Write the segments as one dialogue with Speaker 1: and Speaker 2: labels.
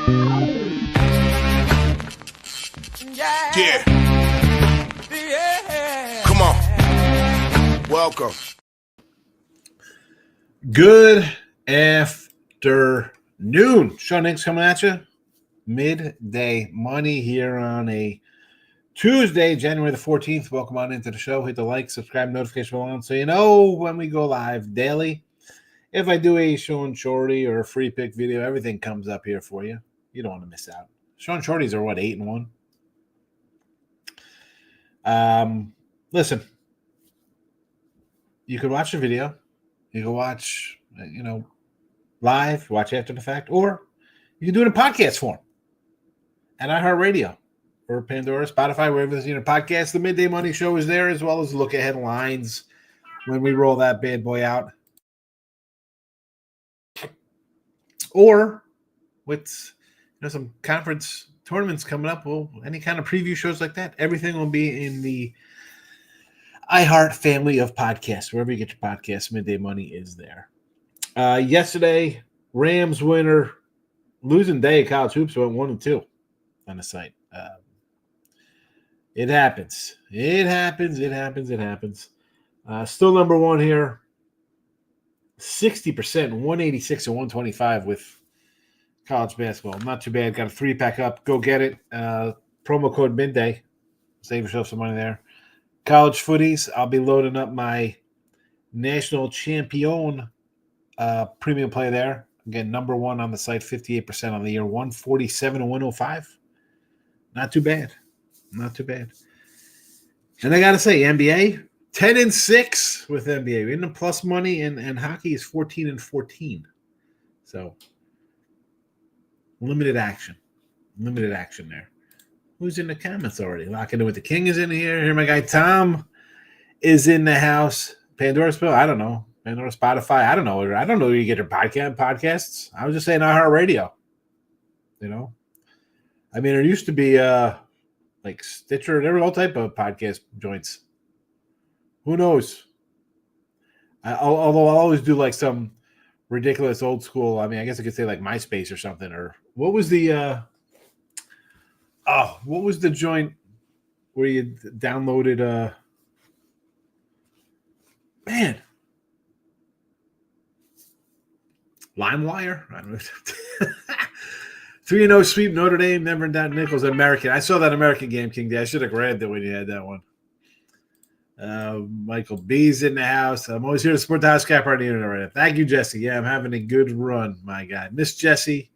Speaker 1: Yeah. Come on. Welcome.
Speaker 2: Good afternoon. Sean Nix coming at you. Midday Money here on a Tuesday, January the 14th. Welcome on into the show. Hit the like, subscribe, notification bell on so you know when we go live daily. If I do a Sean Shorty or a free pick video, everything comes up here for you. You don't want to miss out. Sean Shorties are what, 8-1? Listen, you could watch the video. You can watch, live, watch after the fact, or you can do it in podcast form at iHeartRadio or Pandora, Spotify, wherever there's a podcast. The Midday Money Show is there, as well as look ahead lines when we roll that bad boy out. Or with some conference tournaments coming up, well, any kind of preview shows like that, everything will be in the iHeart family of podcasts. Wherever you get your podcasts, Midday Money is there. Yesterday, Rams winner, losing day of college hoops, went 1-2 on the site. It happens. It happens. Still number one here. 60%, 186 and 125 with college basketball. Not too bad. Got a 3-pack up. Go get it. Promo code midday. Save yourself some money there. College footies. I'll be loading up my national champion premium play there. Again, number one on the site, 58% on the year, 147 and 105. Not too bad. And I got to say, NBA, 10-6 with NBA. In the plus money, and hockey is 14-14. So, limited action there. Who's in the comments already? Locking in with the King is in here. Here, my guy Tom is in the house. Pandora Spill, I don't know. Pandora, Spotify, I don't know. I don't know where you get your podcasts. I was just saying iHeartRadio. I mean, there used to be like Stitcher, there were all type of podcast joints. Who knows? Although I'll always do like some ridiculous old school. I mean, I guess I could say like MySpace or something. Or what was the joint where you downloaded LimeWire? I don't know. 3-0 sweep Notre Dame, never in doubt Nichols, American. I saw that American game, King Day. I should have grabbed it when you had that one. Michael B's in the house. I'm always here to support the house cap on the internet right now. Thank you, Jesse. Yeah, I'm having a good run, my guy. Miss Jesse.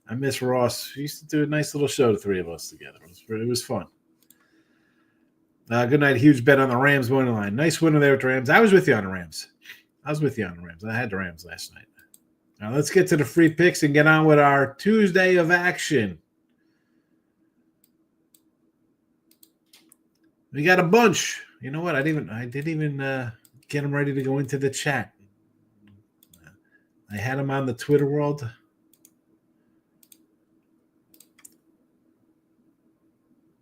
Speaker 2: I miss Ross. We used to do a nice little show, the three of us together. It was fun. Good night. Huge bet on the Rams winning line. Nice winner there with the Rams. I was with you on the Rams. I had the Rams last night. Now let's get to the free picks and get on with our Tuesday of action. We got a bunch. You know what? I didn't even get them ready to go into the chat. I had them on the Twitter world.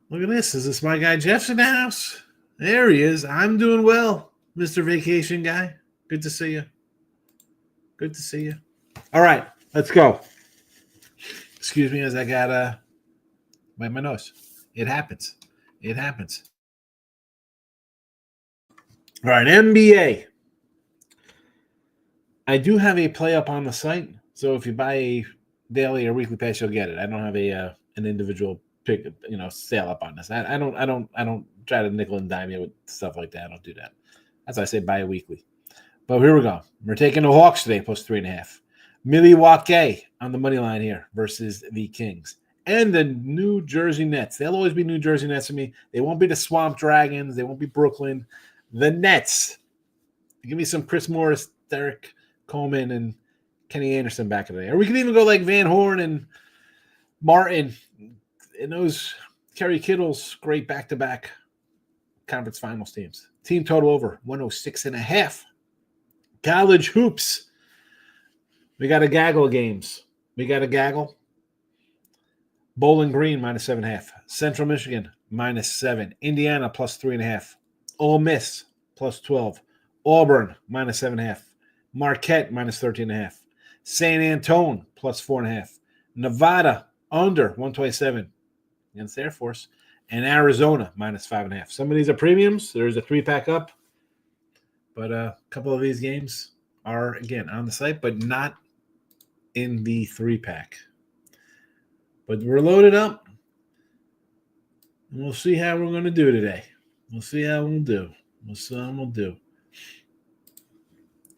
Speaker 2: Look at this. Is this my guy Jeff's in the house? There he is. I'm doing well, Mr. Vacation Guy. Good to see you. All right, let's go. Excuse me as I got my nose. It happens. All right, NBA. I do have a play up on the site, so if you buy a daily or weekly pass, you'll get it. I don't have an individual pick, sale up on this. I don't try to nickel and dime you with stuff like that. I don't do that. That's why I say buy a weekly. But here we go. We're taking the Hawks today, plus 3.5. Milwaukee on the money line here versus the Kings. And the New Jersey Nets. They'll always be New Jersey Nets to me. They won't be the Swamp Dragons. They won't be Brooklyn. The Nets. Give me some Chris Morris, Derek Coleman, and Kenny Anderson back in the day. Or we can even go like Van Horn and Martin. And those Kerry Kittles, great back-to-back conference finals teams. Team total over 106.5. College hoops. We got a gaggle of games. Bowling Green, minus 7.5. Central Michigan, minus 7. Indiana, plus 3.5. Ole Miss, plus 12. Auburn, minus 7.5. Marquette, minus 13.5. San Antone, plus 4.5. Nevada, under 127 against Air Force. And Arizona, minus 5.5. Some of these are premiums. There's a 3-pack up. But a couple of these games are, again, on the site, but not in the 3-pack. But we're loaded up. And we'll see how we're going to do today. We'll see how we'll do. We'll see how we'll do.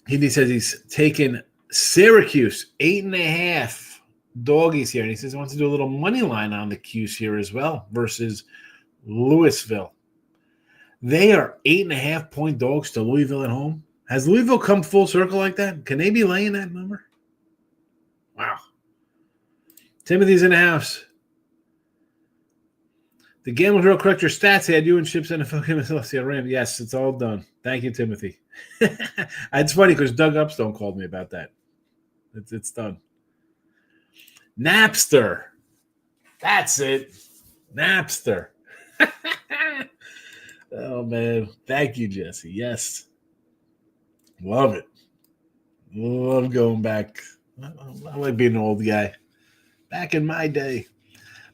Speaker 2: He says he's taken Syracuse, 8.5 doggies here. And he says he wants to do a little money line on the Cuse here as well versus Louisville. They are 8.5-point dogs to Louisville at home. Has Louisville come full circle like that? Can they be laying that number? Wow. Timothy's in the house. The game was real correct. Your stats had you and Ships NFL game Celestia Ram. Yes, it's all done. Thank you, Timothy. It's funny because Doug Upstone called me about that. It's done. Napster. That's it. Napster. Oh, man. Thank you, Jesse. Yes. Love it. Love going back. I like being an old guy. Back in my day.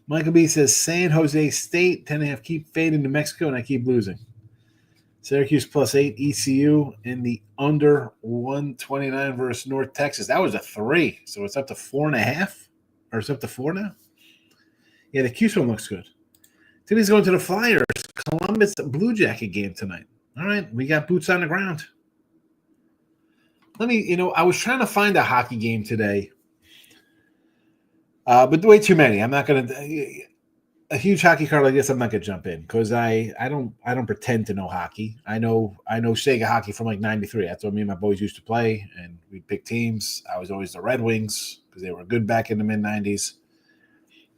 Speaker 2: Michael B says San Jose State, 10.5, keep fading to Mexico, and I keep losing. Syracuse +8, ECU in the under 129 versus North Texas. That was a 3, so it's up to 4.5, or it's up to 4 now. Yeah, the Cuse one looks good. Timmy's going to the Flyers. Columbus Blue Jacket game tonight. All right, we got boots on the ground. I was trying to find a hockey game today, but way too many. I'm not going to a huge hockey card like this. I'm not going to jump in because I don't pretend to know hockey. I know Sega hockey from like '93. That's what me and my boys used to play, and we'd pick teams. I was always the Red Wings because they were good back in the mid '90s.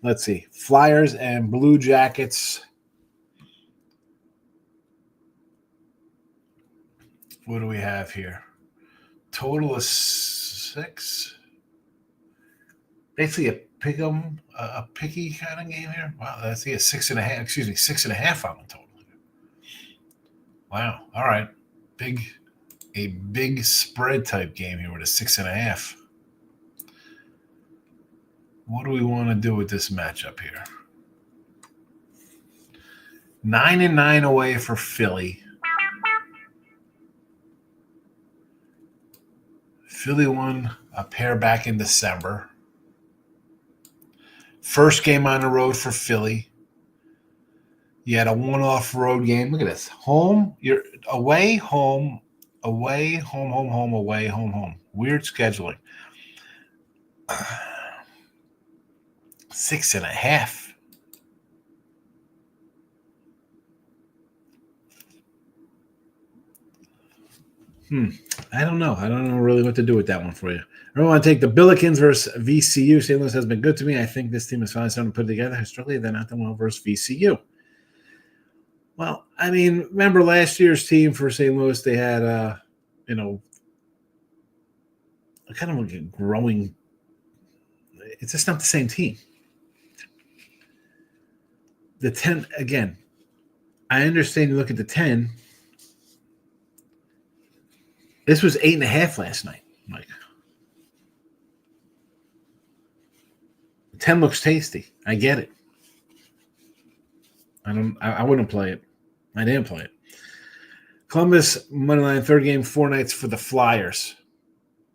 Speaker 2: Let's see, Flyers and Blue Jackets. What do we have here? Total of 6. Basically a pick'em, a picky kind of game here. Wow, that's a 6.5. Excuse me, 6.5 on the total. Wow. All right, a big spread type game here with a 6.5. What do we want to do with this matchup here? 9-9 away for Philly. Philly won a pair back in December. First game on the road for Philly. You had a one-off road game. Look at this. Home, you're away, home, away, home, home, home, away, home, home. Weird scheduling. 6.5. I don't know. I don't know really what to do with that one for you. I don't want to take the Billikens versus VCU. St. Louis has been good to me. I think this team is finally starting to put it together. Historically, they're not done well versus VCU. Well, I mean, remember last year's team for St. Louis? They had, kind of like a growing. It's just not the same team. The 10 again. I understand. You look at the 10. This was 8.5 last night, Mike. 10 looks tasty. I get it. I wouldn't play it. I didn't play it. Columbus moneyline, third game, 4 nights for the Flyers.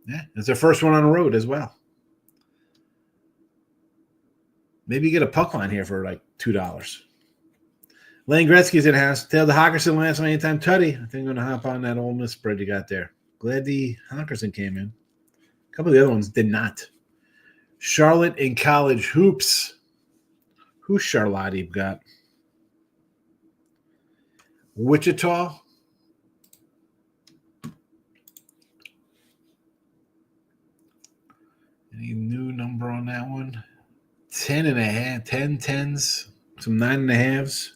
Speaker 2: Yeah, it's their first one on the road as well. Maybe you get a puck line here for like $2. Lane Gretzky's in house. Tell the Hawkinson last night anytime Tutty. I think I'm going to hop on that Ole Miss spread you got there. Glad the Hawkinson came in. A couple of the other ones did not. Charlotte in college hoops. Who's Charlotte got? Wichita. Any new number on that one? 10.5, 10 10s, some 9.5s.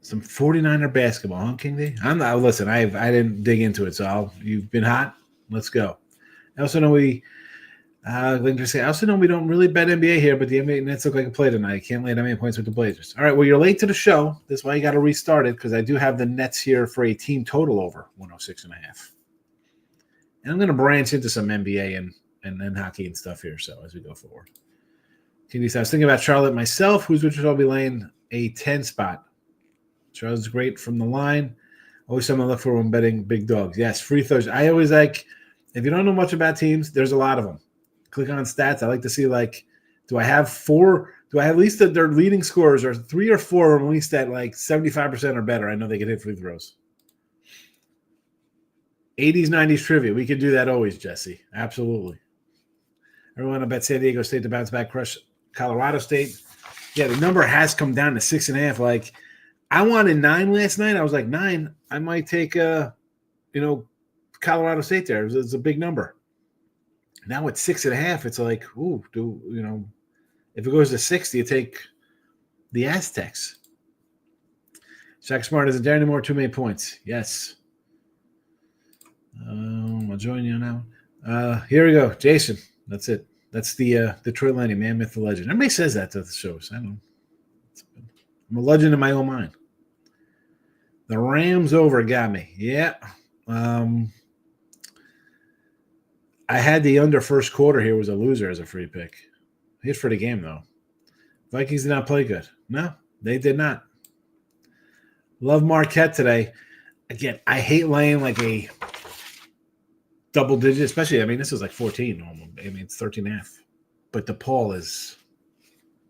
Speaker 2: Some 49er basketball, huh, King D? I'm not. Listen, I didn't dig into it, so you've been hot. Let's go. I also know we don't really bet NBA here, but the NBA Nets look like a play tonight. Can't lay that many points with the Blazers. All right, well, you're late to the show. That's why you got to restart it because I do have the Nets here for a team total over 106.5. And I'm going to branch into some NBA and then hockey and stuff here. So as we go forward. I was thinking about Charlotte myself. Which I'll be laying a 10 spot. Charlotte's great from the line. Always something to look for when betting big dogs. Yes, free throws. I always like, if you don't know much about teams, there's a lot of them. Click on stats. I like to see, like, do I have four? Do I have at least their leading scorers or 3 or 4 at least at like 75% or better? I know they can hit free throws. 80s, 90s trivia. We can do that always, Jesse. Absolutely. Everyone, I bet San Diego State to bounce back, crush Colorado State. Yeah, the number has come down to 6.5. Like, I wanted 9 last night. I was like, 9. I might take, Colorado State there. It's a big number. Now at 6.5, it's like, ooh, if it goes to 6, you take the Aztecs. Shaq Smart, isn't there anymore? Too many points. Yes. I'll join you now. Here we go. Jason. That's it. That's the Detroit Lightning, man, myth, the legend. Everybody says that to the shows. I don't know. I'm a legend in my own mind. The Rams over got me. Yeah. I had the under first quarter here was a loser as a free pick. Here's for the game, though. Vikings did not play good. No, they did not. Love Marquette today. Again, I hate laying like a double digit, especially, this is like 14. It's 13.5. But DePaul is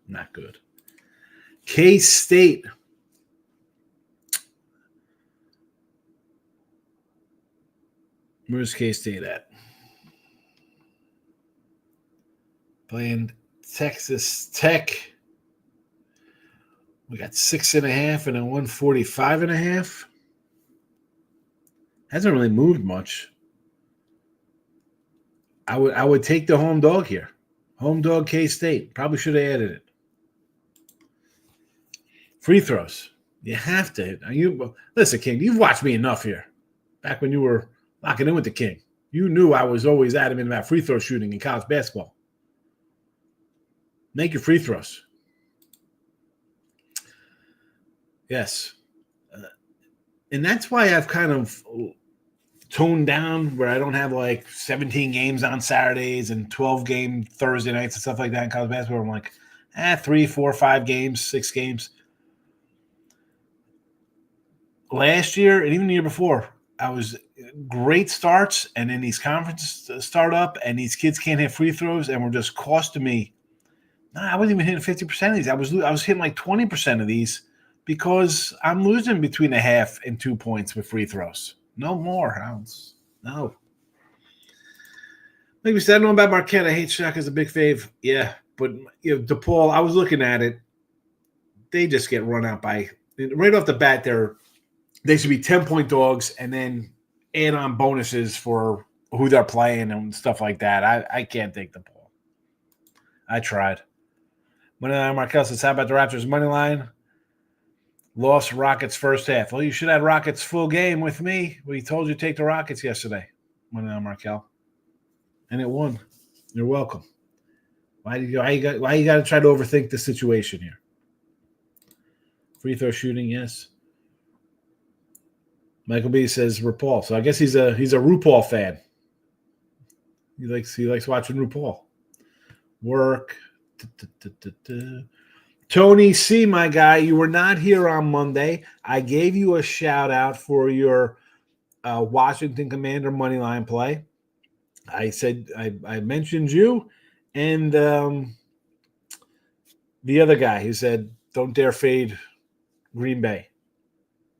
Speaker 2: not good. K-State. Where's K-State at? Playing Texas Tech. We got 6.5 and a 145.5. Hasn't really moved much. I would take the home dog here. Home dog K-State. Probably should have added it. Free throws. You have to. Listen, King, you've watched me enough here. Back when you were locking in with the King. You knew I was always adamant about free throw shooting in college basketball. Make your free throws. Yes. And that's why I've kind of toned down where I don't have like 17 games on Saturdays and 12 game Thursday nights and stuff like that in college basketball. I'm like, 3, 4, 5 games, 6 games. Last year and even the year before, I was great starts, and then these conferences start up, and these kids can't hit free throws, and were just costing me. I wasn't even hitting 50% of these. I was hitting like 20% of these because I'm losing between 1/2 and 2 points with free throws. No more. No. Like we said, I don't know about Marquette. I hate Shaq as a big fave. Yeah, but DePaul, I was looking at it. They just get run out by right off the bat. They should be 10-point dogs, and then add on bonuses for who they're playing and stuff like that. I can't take DePaul. I tried. Moneyline Markel says, how about the Raptors money line? Lost Rockets first half. Well, you should have Rockets full game with me. We told you to take the Rockets yesterday. Moneyline Markel. And it won. You're welcome. Why you got to try to overthink the situation here? Free throw shooting, yes. Michael B says RuPaul. So I guess he's a RuPaul fan. He likes watching RuPaul. Work. Tony C, my guy, you were not here on Monday. I gave you a shout out for your Washington Commander money line play. I said I mentioned you and the other guy who said don't dare fade Green Bay,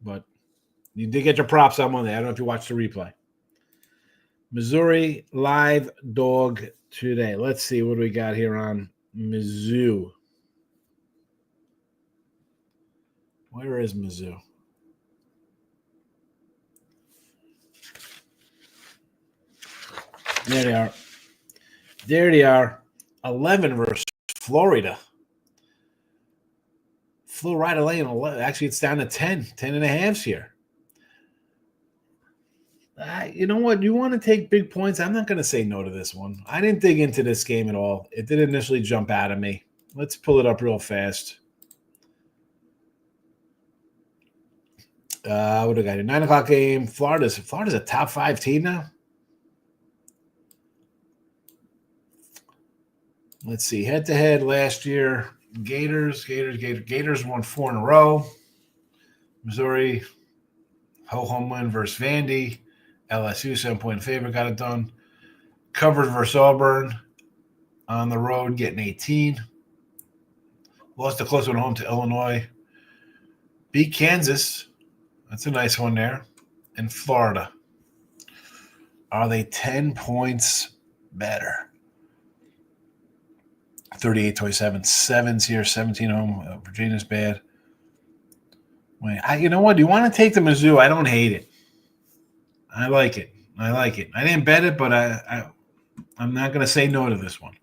Speaker 2: but you did get your props on Monday. I don't know if you watched the replay. Missouri live dog today. Let's see what do we got here on Mizzou. Where is Mizzou? There they are. There they are. 11 versus Florida. Florida laying 11. Actually, it's down to 10 and a halves here. You know what? You want to take big points? I'm not going to say no to this one. I didn't dig into this game at all. It didn't initially jump out at me. Let's pull it up real fast. What do we got here? 9 o'clock game. Florida's a top 5 team now. Let's see. Head-to-head last year, Gators won 4 in a row. Missouri, home win versus Vandy. LSU, 7-point favorite, got it done. Covered versus Auburn. On the road, getting 18. Lost a close one home to Illinois. Beat Kansas. That's a nice one there. And Florida. Are they 10 points better? 38-27. Sevens here, 17 home. Virginia's bad. Wait, you know what? Do you want to take the Mizzou? I don't hate it. I like it. I didn't bet it, but I'm not going to say no to this one.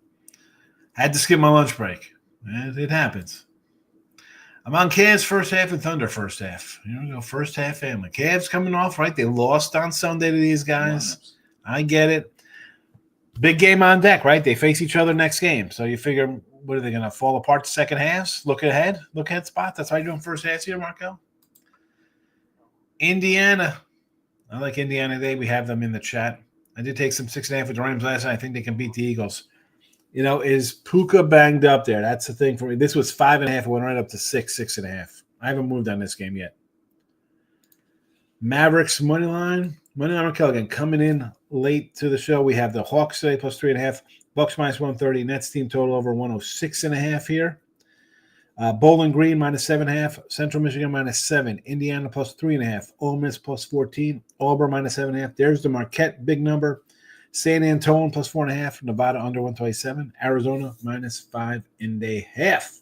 Speaker 2: Had to skip my lunch break. It happens. I'm on Cavs first half and Thunder first half. Here we go, first half family. Cavs coming off, right? They lost on Sunday to these guys. I get it. Big game on deck, right? They face each other next game. So you figure, what are they going to fall apart the second halves? Look ahead spot. That's how you're doing first half here, Markel. Indiana. I like Indiana today. We have them in the chat. I did take some 6.5 with the Rams last night. I think they can beat the Eagles. You know, is Puka banged up there? That's the thing for me. This was 5.5. It went right up to 6.5. I haven't moved on this game yet. Mavericks money line Markel again coming in late to the show. We have the Hawks today plus 3.5. Bucks minus 130. Nets team total over 106.5 here. Bowling Green minus 7.5. Central Michigan minus 7. Indiana plus 3.5. Ole Miss plus 14. Auburn minus 7.5. There's the Marquette big number. San Antonio plus 4.5. Nevada under 127. Arizona minus 5.5.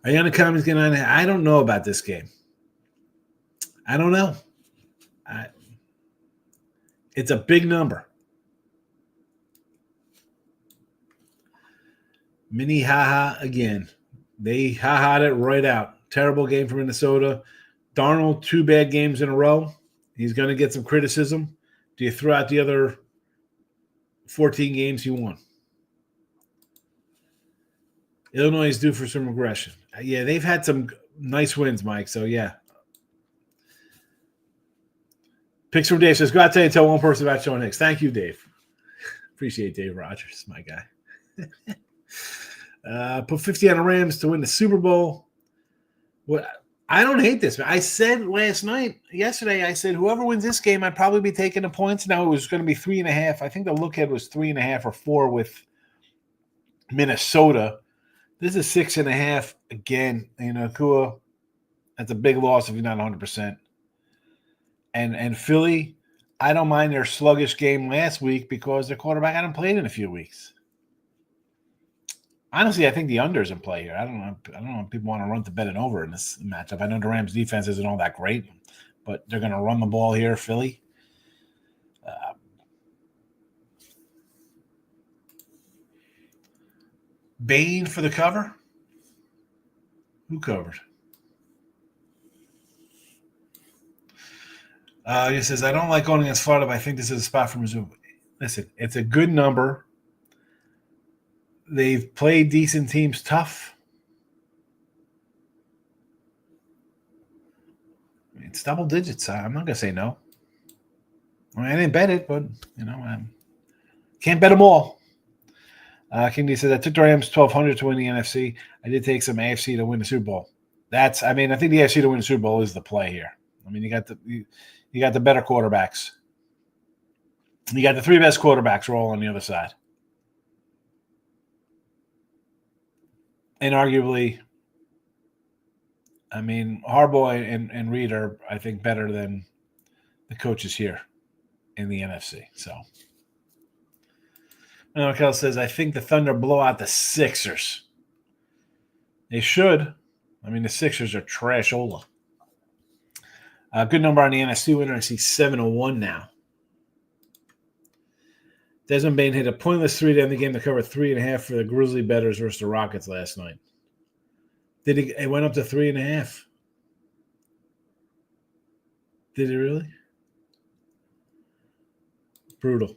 Speaker 2: Ariana Cummings getting on. I don't know about this game. I don't know. It's a big number. Mini haha again. They ha-ha'd it right out. Terrible game for Minnesota. Darnold, 2 bad games in a row. He's going to get some criticism. Do you throw out the other 14 games he won? Illinois is due for some regression. Yeah, they've had some nice wins, Mike. So, yeah. Picks from Dave says, go out today and tell one person about Sean Hicks. Thank you, Dave. Appreciate Dave Rogers, my guy. Put 50 on the Rams to win the Super Bowl. I don't hate this, man. I said yesterday, I said whoever wins this game, I'd probably be taking the points. Now it was going to be 3.5. I think the look ahead was 3.5 or 4 with Minnesota. This is 6.5 again. You know, Kua, that's a big loss if you're not 100%. And Philly, I don't mind their sluggish game last week because their quarterback hadn't played in a few weeks. Honestly, I think the under's in play here. I don't know if people want to run to bet and over in this matchup. I know the Rams' defense isn't all that great, but they're going to run the ball here, Philly. Bain for the cover? Who covered? He says, I don't like going against Florida, but I think this is a spot for Mizzou. Listen, it's a good number. They've played decent teams tough. It's double digits. I'm not going to say no. I mean, I didn't bet it, but, you know, I can't bet them all. Kennedy says, I took the Rams 1,200 to win the NFC. I did take some AFC to win the Super Bowl. I think the AFC to win the Super Bowl is the play here. I mean, you got the better quarterbacks. You got the 3 best quarterbacks roll on the other side. And arguably, I mean, Harbaugh and Reed are, I think, better than the coaches here in the NFC. So, Michael says, I think the Thunder blow out the Sixers. They should. I mean, the Sixers are trash-ola. Good number on the NFC winner. I see 7-1 now. Desmond Bain hit a pointless 3 to end the game to cover 3.5 for the Grizzly bettors versus the Rockets last night. It went up to 3.5. Did it really? Brutal.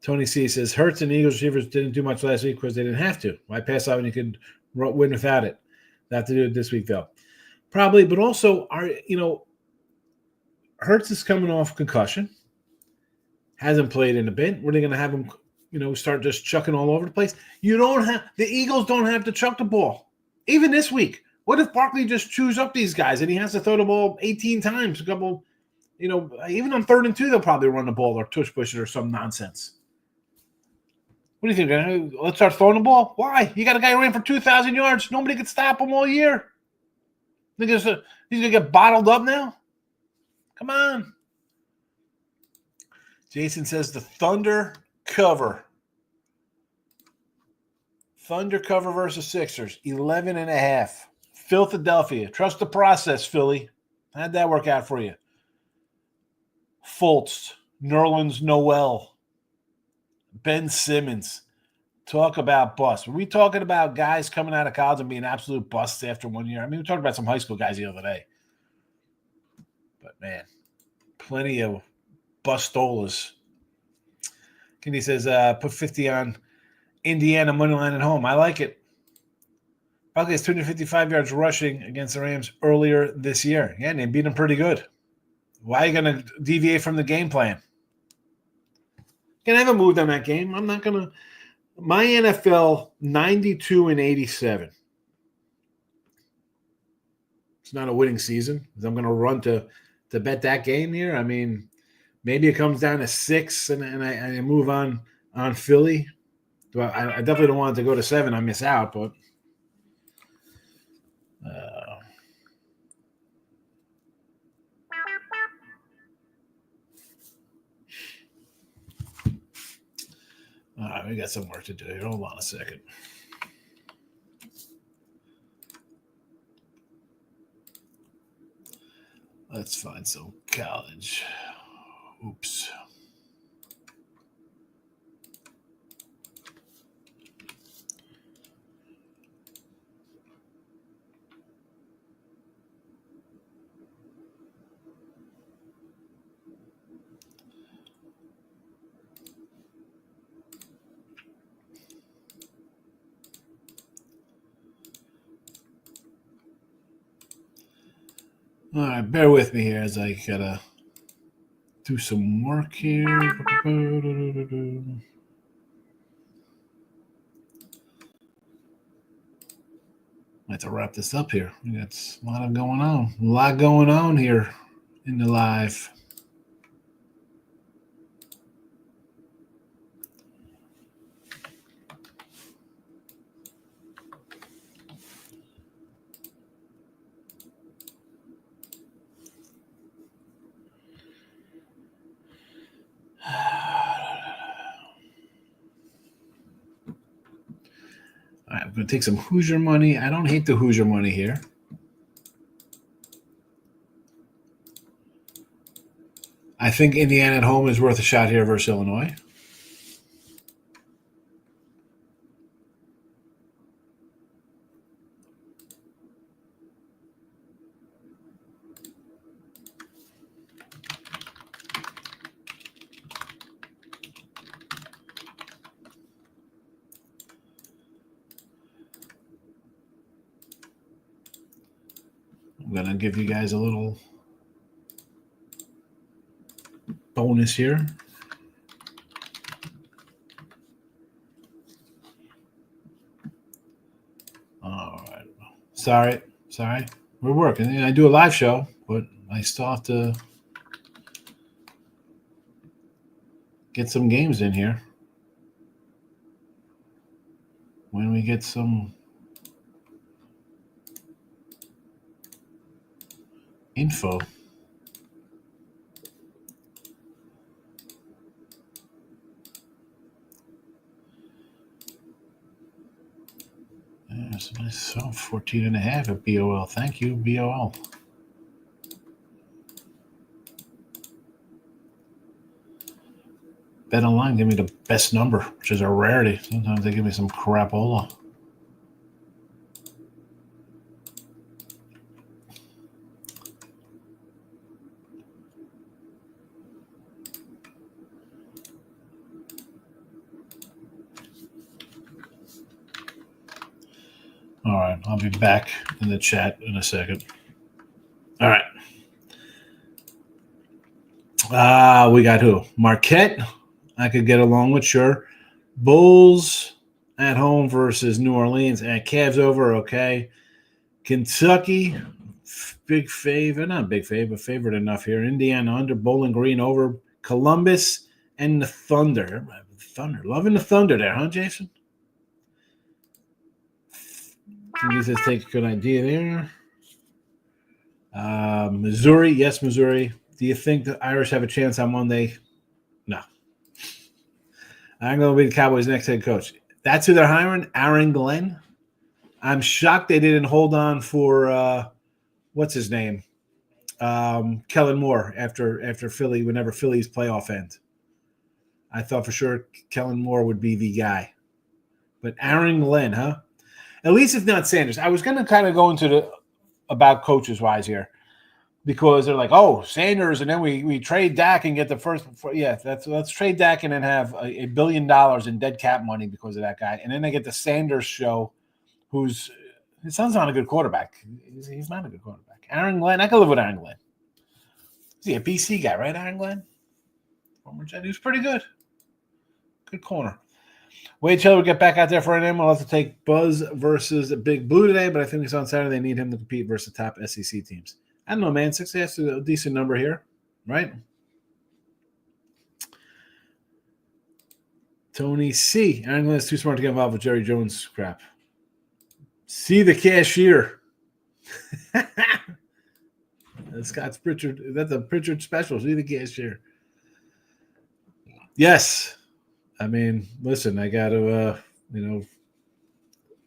Speaker 2: Tony C says, Hurts and Eagles receivers didn't do much last week because they didn't have to. Why pass out when you could win without it? They have to do it this week, though. Probably, but also, Hurts is coming off concussion. Hasn't played in a bit. Were they going to have him start just chucking all over the place. The Eagles don't have to chuck the ball. Even this week. What if Barkley just chews up these guys and he has to throw the ball 18 times? A couple, even on 3rd and 2, they'll probably run the ball or tush push it or some nonsense. What do you think? Let's start throwing the ball? Why? You got a guy who ran for 2,000 yards. Nobody could stop him all year. Think he's going to get bottled up now? Come on. Jason says the Thunder cover. Thunder cover versus Sixers. 11.5. Philadelphia. Trust the process, Philly. How'd that work out for you? Fultz. Nerlens Noel. Ben Simmons. Talk about bust. Were we talking about guys coming out of college and being absolute busts after 1 year? I mean, we talked about some high school guys the other day. But, man, plenty of bustolas. Kenny says, put 50 on Indiana money line at home. I like it. Barkley has 255 yards rushing against the Rams earlier this year. Yeah, and they beat them pretty good. Why are you going to deviate from the game plan? Can I have a moved on that game? I'm not going to. My NFL, 92 and 87. It's not a winning season. I'm going to run to bet that game here. I mean, maybe it comes down to 6 and I move on Philly. Well, I definitely don't want it to go to 7. I miss out, but all right, we got some work to do here. Hold on a second. Let's find some college. Oops. All right, bear with me here as I gotta do some work here. I have to wrap this up here. We got a lot going on here in the live. All right, I'm going to take some Hoosier money. I don't hate the Hoosier money here. I think Indiana at home is worth a shot here versus Illinois. I'm going to give you guys a little bonus here. All right. Sorry. We're working. I do a live show, but I still have to get some games in here. When we get some info. There's a nice 14.5 at BOL. Thank you, BOL. Bet online give me the best number, which is a rarity. Sometimes they give me some crapola. All right, I'll be back in the chat in a second. All right. We got who? Marquette. I could get along with, sure. Bulls at home versus New Orleans. And Cavs over, okay. Kentucky, big favorite. Not big favorite, but favorite enough here. Indiana under, Bowling Green over. Columbus and the Thunder. Thunder. Loving the Thunder there, huh, Jason? Can you just take a good idea there? Missouri, yes, Missouri. Do you think the Irish have a chance on Monday? No. I'm going to be the Cowboys' next head coach. That's who they're hiring, Aaron Glenn. I'm shocked they didn't hold on for what's his name, Kellen Moore after Philly. Whenever Philly's playoff end, I thought for sure Kellen Moore would be the guy, but Aaron Glenn, huh? At least it's not Sanders. I was going to kind of go into the about coaches wise here because they're like, oh, Sanders, and then we trade Dak and get the first. Yeah, let's trade Dak and then have $1 billion in dead cap money because of that guy, and then they get the Sanders show, who's his son's not a good quarterback. He's not a good quarterback. Aaron Glenn, I could live with Aaron Glenn. Is he a BC guy, right, Aaron Glenn? Former Jet, he was pretty good. Good corner. Wade Taylor will get back out there for an M. We'll have to take Buzz versus Big Blue today, but I think it's on Saturday. They need him to compete versus top SEC teams. I don't know, man. 6 is a decent number here, right? Tony C. Aaron Glenn is too smart to get involved with Jerry Jones crap. See the cashier. Scott's Pritchard. That's a Pritchard special. See the cashier. Yes. I mean, listen, I got to, this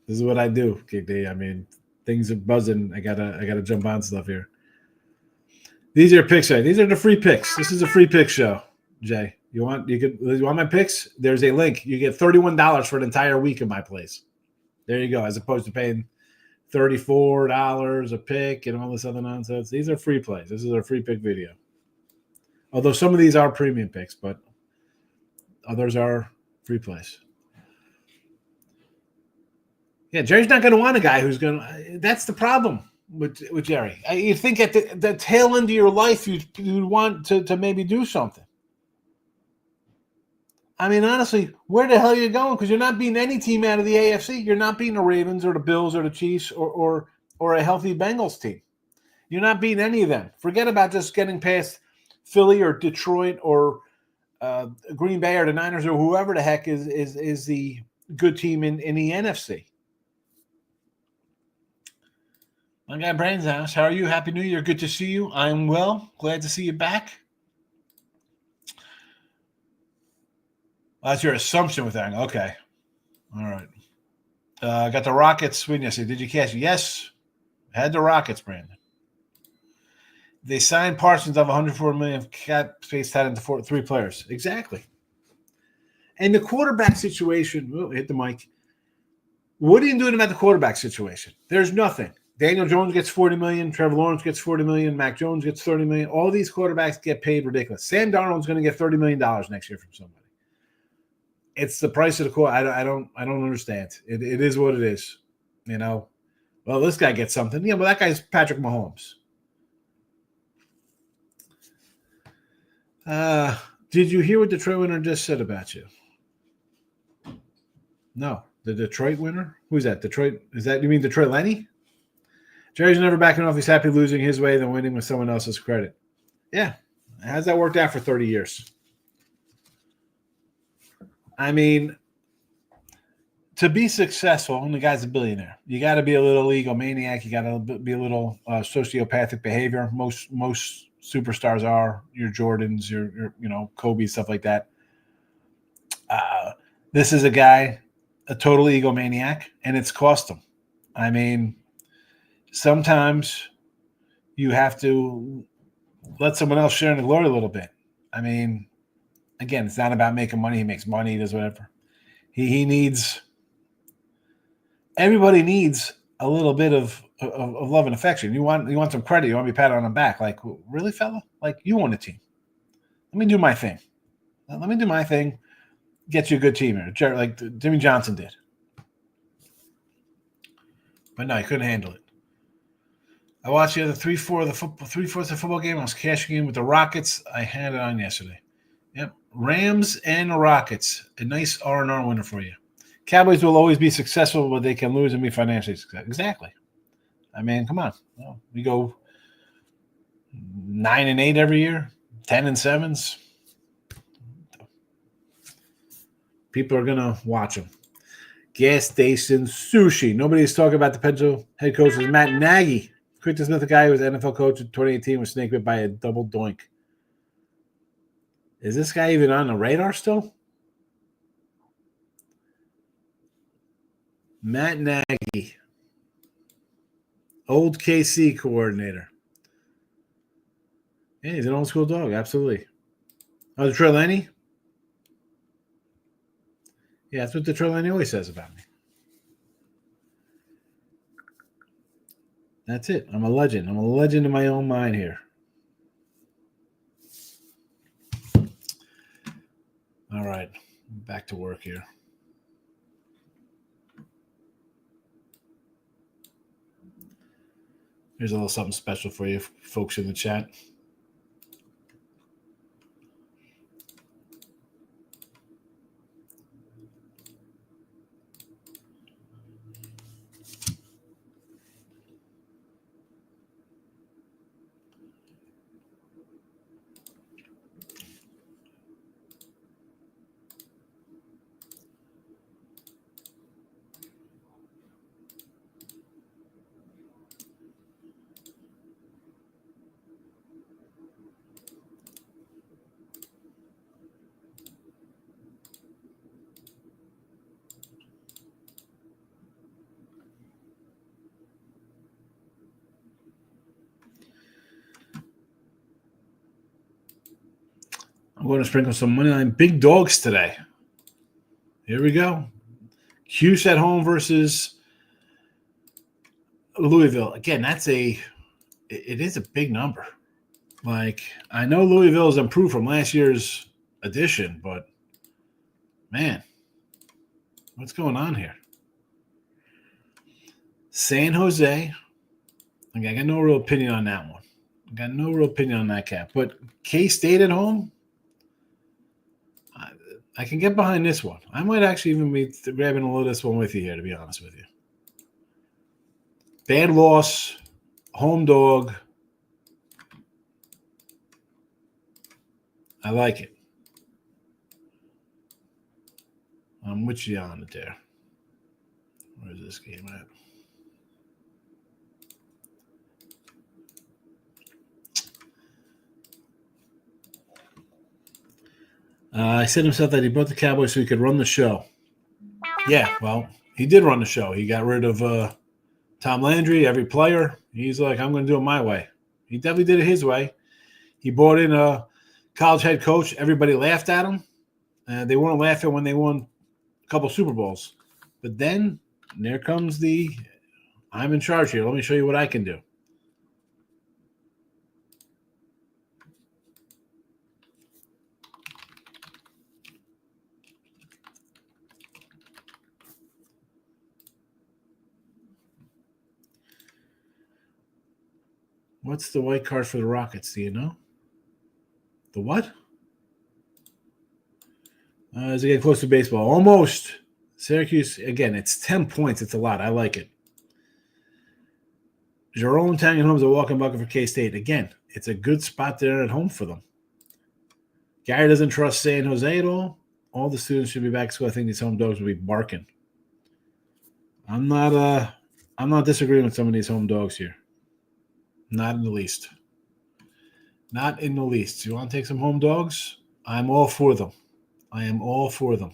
Speaker 2: is what I do, KD. I mean, things are buzzing. I gotta jump on stuff here. These are picks, right? These are the free picks. This is a free pick show, Jay. You want my picks? There's a link. You get $31 for an entire week in my place. There you go, as opposed to paying $34 a pick and all this other nonsense. These are free plays. This is a free pick video. Although some of these are premium picks, but others are free plays. Yeah, Jerry's not going to want a guy who's going to – that's the problem with Jerry. You think at the tail end of your life you'd want to maybe do something. I mean, honestly, where the hell are you going? Because you're not beating any team out of the AFC. You're not beating the Ravens or the Bills or the Chiefs or a healthy Bengals team. You're not beating any of them. Forget about just getting past Philly or Detroit or Green Bay or the Niners or whoever the heck is the good team in the NFC. My guy Brains House, how are you? Happy New Year. Good to see you. I'm well. Glad to see you back. That's your assumption with that. Okay. All right. Got the Rockets win yesterday. Did you catch it? Yes. Had the Rockets, Brandon. They signed Parsons of $104 million cap space tied into 3 players. Exactly. And the quarterback situation, hit the mic. What are you doing about the quarterback situation? There's nothing. Daniel Jones gets $40 million. Trevor Lawrence gets $40 million. Mac Jones gets $30 million. All these quarterbacks get paid ridiculous. Sam Darnold's going to get $30 million next year from somebody. It's the price of the quarter. I don't understand. It is what it is. Well, this guy gets something. Yeah, well, that guy's Patrick Mahomes. Did you hear what Detroit winner just said about you? No. The Detroit winner? Who's that? Detroit? You mean Detroit Lenny? Jerry's never backing off. He's happy losing his way than winning with someone else's credit. Yeah. How's that worked out for 30 years? I mean, to be successful, and the guy's a billionaire, you got to be a little egomaniac. You got to be a little sociopathic behavior. Most superstars are. Your Jordans, your Kobe, stuff like that. This is a guy, a total egomaniac, and it's cost him. I mean, sometimes you have to let someone else share in the glory a little bit. I mean, again, it's not about making money. He makes money. He does whatever. He needs – everybody needs a little bit of love and affection. You want some credit. You want to be patted on the back. Like, really, fella? Like, you own a team. Let me do my thing. Get you a good team here, like Jimmy Johnson did. But no, he couldn't handle it. I watched the other 3/4 of the football game. I was cashing in with the Rockets. I had it on yesterday. Yep. Rams and Rockets. A nice R&R winner for you. Cowboys will always be successful, but they can lose and be financially successful. Exactly. I mean, come on. Well, we go 9-8 every year, 10-7s. People are going to watch them. Gas station sushi. Nobody's talking about the Pensacola head coach is Matt Nagy. Quick to Smith, the guy who was NFL coach in 2018, was snake bit by a double doink. Is this guy even on the radar still? Matt Nagy, old KC coordinator. Yeah, he's an old school dog, absolutely. Oh, the Trelawney? Yeah, that's what the Trelawney always says about me. That's it. I'm a legend. I'm a legend in my own mind here. All right, back to work here. Here's a little something special for you folks in the chat. I'm going to sprinkle some money on big dogs today. Here we go. Cuse at home versus Louisville. Again, it is a big number. Like, I know Louisville has improved from last year's edition, but man, what's going on here? San Jose. I got no real opinion on that one. I got no real opinion on that cap. But K-State at home, I can get behind this one. I might actually even be grabbing a little of this one with you here, to be honest with you. Bad loss, home dog. I like it. I'm with you on it there. Where's this game at? He said himself that he brought the Cowboys so he could run the show. Yeah, well, he did run the show. He got rid of Tom Landry, every player. He's like, I'm going to do it my way. He definitely did it his way. He brought in a college head coach. Everybody laughed at him. They weren't laughing when they won a couple Super Bowls. But then there comes I'm in charge here. Let me show you what I can do. What's the white card for the Rockets? Do you know? The what? As they get close to baseball. Almost. Syracuse, again, it's 10 points. It's a lot. I like it. Jerome Tang and Holmes a walking bucket for K-State. Again, it's a good spot there at home for them. Gary doesn't trust San Jose at all. All the students should be back to school. I think these home dogs will be barking. I'm not disagreeing with some of these home dogs here. Not in the least. Not in the least. You want to take some home dogs? I'm all for them. I am all for them.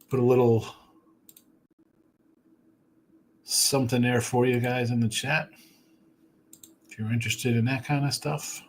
Speaker 2: Put a little something there for you guys in the chat if you're interested in that kind of stuff.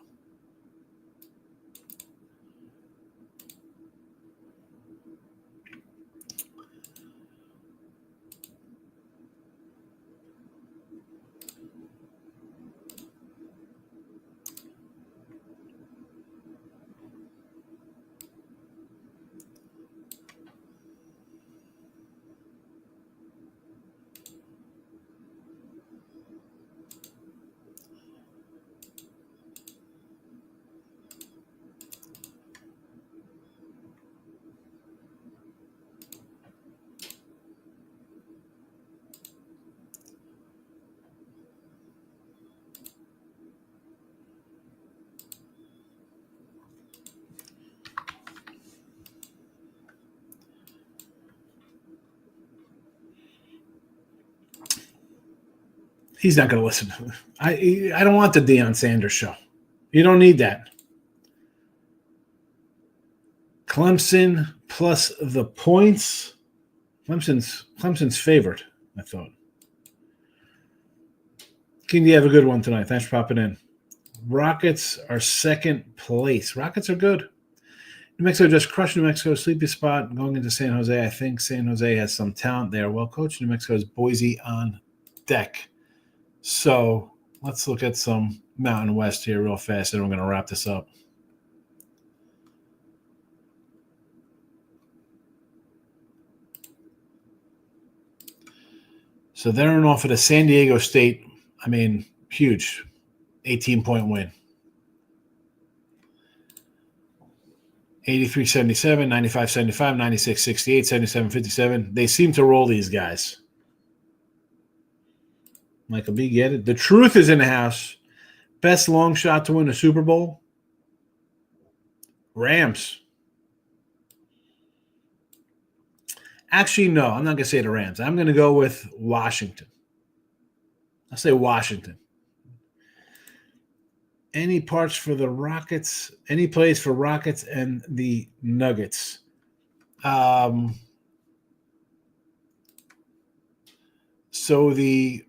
Speaker 2: He's not going to listen. I don't want the Deion Sanders show. You don't need that. Clemson plus the points. Clemson's favored, I thought. King, you have a good one tonight. Thanks for popping in. Rockets are second place. Rockets are good. New Mexico just crushed New Mexico. Sleepy spot going into San Jose. I think San Jose has some talent there. Well coached. New Mexico's Boise on deck. So let's look at some Mountain West here real fast, and we're going to wrap this up. So they're in off of the San Diego State. I mean, huge 18-point win. 83-77, 95-75, 96-68, 77-57. They seem to roll these guys. Michael B, get it. The truth is in the house. Best long shot to win a Super Bowl? Rams. Actually, no. I'm not going to say the Rams. I'm going to go with Washington. I'll say Washington. Any parts for the Rockets? Any plays for Rockets and the Nuggets? So the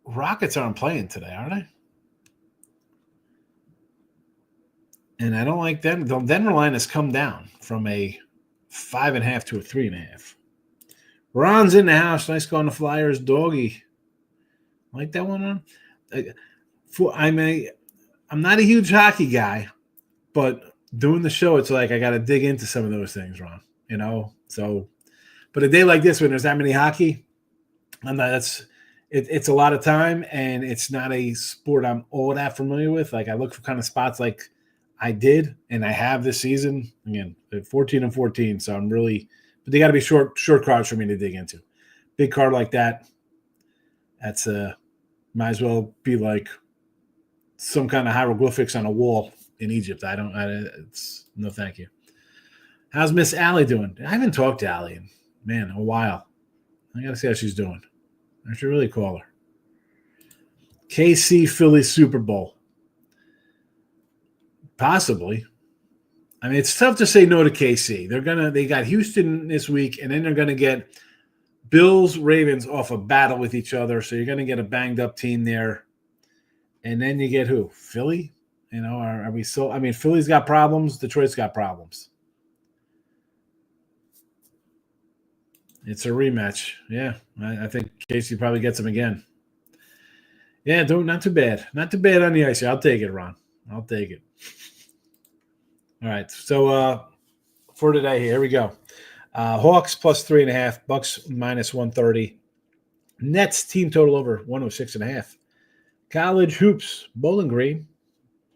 Speaker 2: Rockets aren't playing today, are they? And I don't like them. The Denver line has come down from a 5.5 to a 3.5. Ron's in the house. Nice go on the Flyers, doggy. Like that one, Ron? I'm not a huge hockey guy, but doing the show, it's like I got to dig into some of those things, Ron. You know, so. But a day like this, when there's that many hockey, it's a lot of time, and it's not a sport I'm all that familiar with. Like I look for kind of spots like I did, and I have this season again, 14-14. So I'm really, but they got to be short cards for me to dig into. Big card like that, that's might as well be like some kind of hieroglyphics on a wall in Egypt. It's no thank you. How's Miss Allie doing? I haven't talked to Allie in, man, a while. I got to see how she's doing. I should really call her. KC Philly Super Bowl. Possibly. I mean, it's tough to say no to KC. They got Houston this week, and then they're gonna get Bills, Ravens off a battle with each other. So you're gonna get a banged up team there. And then you get who? Philly? You know, are we so? I mean, Philly's got problems. Detroit's got problems. It's a rematch. Yeah, I think Casey probably gets him again. Yeah, not too bad. Not too bad on the ice. I'll take it, Ron. I'll take it. All right. So for today, here we go. Hawks plus 3.5. Bucks minus 130. Nets team total over 106.5. College hoops, Bowling Green,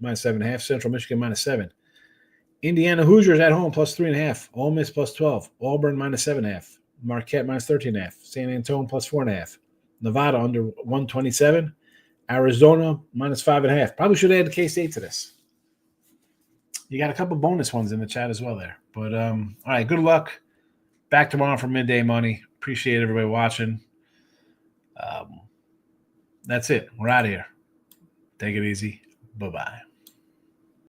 Speaker 2: minus 7.5. Central Michigan, minus 7. Indiana Hoosiers at home, plus 3.5. Ole Miss, plus 12. Auburn, minus 7.5. Marquette, minus 13.5. San Antonio, plus 4.5. Nevada, under 127. Arizona, minus 5.5. Probably should add K-State to this. You got a couple bonus ones in the chat as well there. But, all right, good luck. Back tomorrow for Midday Money. Appreciate everybody watching. That's it. We're out of here. Take it easy. Bye-bye.